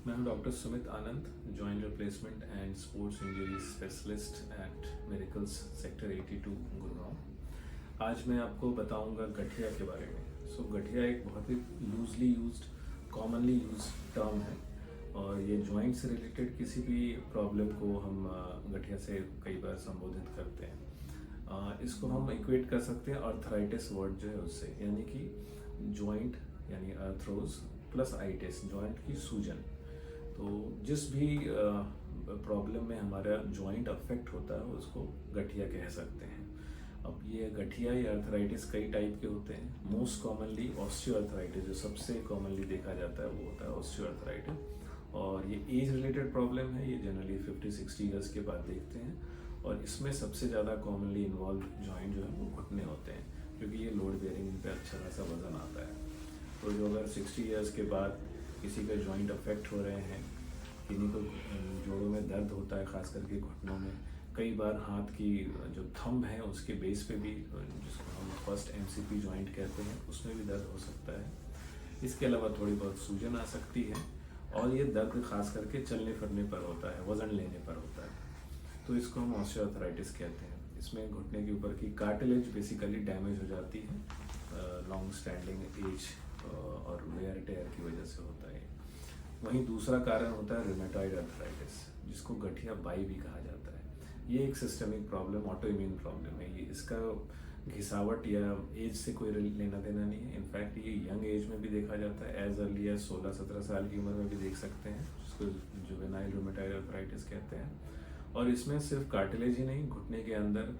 मैं हूं doctor Sumit Anand, joint replacement and sports injury specialist at medicals sector 82 Gurgaon. आज मैं आपको बताऊंगा गठिया के बारे में। गठिया एक बहुत ही loosely used, commonly used term है और ये जॉइंट से रिलेटेड किसी भी प्रॉब्लम को हम गठिया से कई बार संबोधित करते हैं। इसको हम इक्वेट कर सकते हैं अर्थराइटिस वर्ड जो है उससे, यानी कि जॉइंट यानी अर्थरोज प्लस आइटिस, जॉइंट की सूजन। तो जिस भी प्रॉब्लम में हमारा जॉइंट अफेक्ट होता है उसको गठिया कह सकते हैं। अब ये गठिया या अर्थराइटिस कई टाइप के होते हैं। मोस्ट कॉमनली ऑस्टियोआर्थराइटिस, जो सबसे कॉमनली देखा जाता है वो होता है ऑस्टियोआर्थराइटिस, और ये एज रिलेटेड प्रॉब्लम है। ये जनरली 50-60 ईयर्स के बाद देखते हैं और इसमें सबसे ज़्यादा कॉमनली इन्वॉल्व जॉइंट जो है वो घुटने होते हैं, क्योंकि ये लोड बेयरिंग, इन पर अच्छा खासा वजन आता है। तो जो अगर 60 ईयर्स के बाद किसी का जॉइंट अफेक्ट हो रहे हैं, किन्हीं को जोड़ों में दर्द होता है, खास करके घुटनों में, कई बार हाथ की जो थंब है उसके बेस पे भी, जिसको हम फर्स्ट MCP जॉइंट कहते हैं, उसमें भी दर्द हो सकता है। इसके अलावा थोड़ी बहुत सूजन आ सकती है और ये दर्द खास करके चलने फिरने पर होता है, वजन लेने पर होता है। तो इसको हम ऑस्टियोआर्थराइटिस कहते हैं। इसमें घुटने के ऊपर की कार्टिलेज बेसिकली डैमेज हो जाती है, लॉन्ग स्टैंडिंग एज और वेयर टेयर की वजह से होता है। वहीं दूसरा कारण होता है रूमेटॉइड अर्थराइटिस, जिसको गठिया बाई भी कहा जाता है। ये एक systemic problem, auto immune problem है। ये इसका घिसावट या एज से कोई लेना देना नहीं है। इनफैक्ट ये यंग एज में भी देखा जाता है, एज अर्ली एज 16-17 साल की उम्र में भी देख सकते हैं, जिसको जुवेनाइल रूमेटॉइड अर्थराइटिस कहते हैं। और इसमें सिर्फ कार्टिलेज ही नहीं, घुटने के अंदर,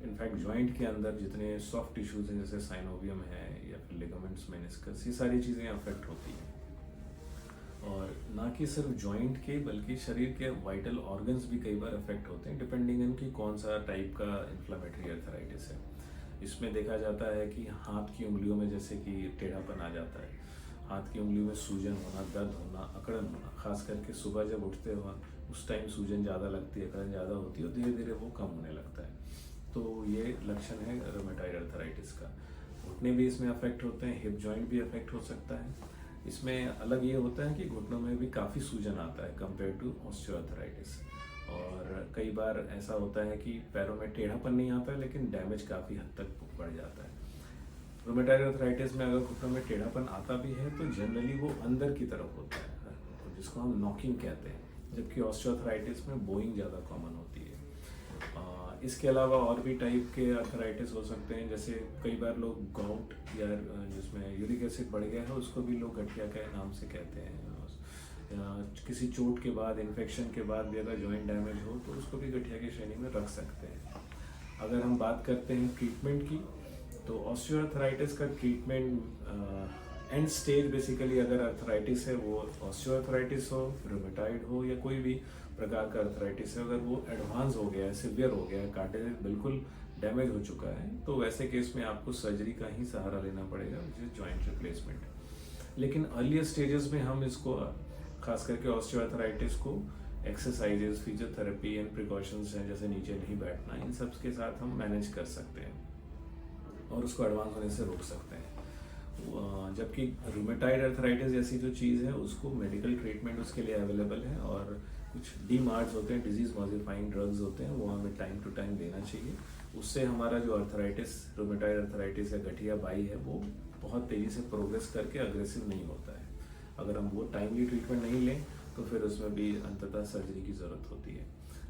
इनफैक्ट जॉइंट के अंदर जितने सॉफ्ट टिश्यूज हैं, जैसे साइनोवियम है या फिर लिगामेंट्स, मेनिस्कस, ये सारी चीज़ें अफेक्ट होती हैं। और ना कि सिर्फ जॉइंट के, बल्कि शरीर के वाइटल ऑर्गन्स भी कई बार अफेक्ट होते हैं, डिपेंडिंग ऑन कि कौन सा टाइप का इन्फ्लेमेटरी अर्थराइटिस है। इसमें देखा जाता है कि हाथ की उंगलियों में जैसे कि टेढ़ापन आ जाता है, हाथ की उंगलियों में सूजन होना, दर्द होना, अकड़न होना, खास करके सुबह जब उठते हो उस टाइम सूजन ज़्यादा लगती है, अकड़न ज़्यादा होती है और धीरे धीरे वो कम होने लगता है। तो ये लक्षण है रूमेटॉइड अर्थराइटिस का। घुटने भी इसमें अफेक्ट होते हैं, हिप जॉइंट भी अफेक्ट हो सकता है। इसमें अलग ये होता है कि घुटनों में भी काफ़ी सूजन आता है कंपेयर टू ऑस्टियोआर्थराइटिस। और कई बार ऐसा होता है कि पैरों में टेढ़ापन नहीं आता, लेकिन डैमेज काफ़ी हद तक बढ़ जाता है। रूमेटॉइड अर्थराइटिस में अगर घुटनों में टेढ़ापन आता भी है तो जनरली वो अंदर की तरफ होता है, जिसको हम नॉकिंग कहते हैं, जबकि ऑस्टियोआर्थराइटिस में बोइंग ज़्यादा कॉमन होती है। इसके अलावा और भी टाइप के अर्थराइटिस हो सकते हैं, जैसे कई बार लोग गाउट या जिसमें यूरिक एसिड बढ़ गया है उसको भी लोग गठिया के नाम से कहते हैं। या किसी चोट के बाद, इन्फेक्शन के बाद भी अगर जॉइंट डैमेज हो तो उसको भी गठिया की श्रेणी में रख सकते हैं। अगर हम बात करते हैं ट्रीटमेंट की, तो ऑस्टियोआर्थराइटिस का ट्रीटमेंट एंड स्टेज बेसिकली, अगर अर्थराइटिस है वो ऑस्टियोआर्थराइटिस हो, रूमेटॉइड हो या कोई भी प्रकार का अर्थराइटिस है, अगर वो एडवांस हो गया है, सिवियर हो गया है, कार्टिलेज बिल्कुल डैमेज हो चुका है, तो वैसे केस में आपको सर्जरी का ही सहारा लेना पड़ेगा, विच इज जॉइंट रिप्लेसमेंट। लेकिन अर्लियर स्टेजेस में हम इसको, खास करके ऑस्टियोआर्थराइटिस को, एक्सरसाइजेस, फिजियोथेरेपी एंड प्रिकॉशंस हैं, जैसे नीचे नहीं बैठना, इन सब के साथ हम मैनेज कर सकते हैं और उसको एडवांस होने से रोक सकते हैं। जबकि रूमेटॉइड अर्थराइटिस जैसी जो चीज़ है उसको मेडिकल ट्रीटमेंट उसके लिए अवेलेबल है, और कुछ डीमार्ट्स होते हैं, डिजीज मॉडिफाइंग ड्रग्स होते हैं, वो हमें टाइम टू टाइम देना चाहिए। उससे हमारा जो अर्थराइटिस, रूमेटॉइड अर्थराइटिस या गठिया बाई है, वो बहुत तेज़ी से प्रोग्रेस करके अग्रेसिव नहीं होता है। अगर हम वो टाइमली ट्रीटमेंट नहीं लें तो फिर उसमें भी अंततः सर्जरी की ज़रूरत होती है।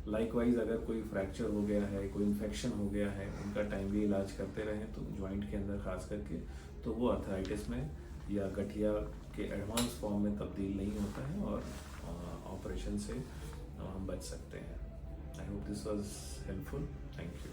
लाइकवाइज अगर कोई फ्रैक्चर हो गया है, कोई इन्फेक्शन हो गया है, उनका टाइमली इलाज करते रहें तो जॉइंट के अंदर खास करके, तो वो अर्थराइटिस में या गठिया के एडवांस फॉर्म में तब्दील नहीं होता है और ऑपरेशन से हम बच सकते हैं। I hope this was helpful. Thank you.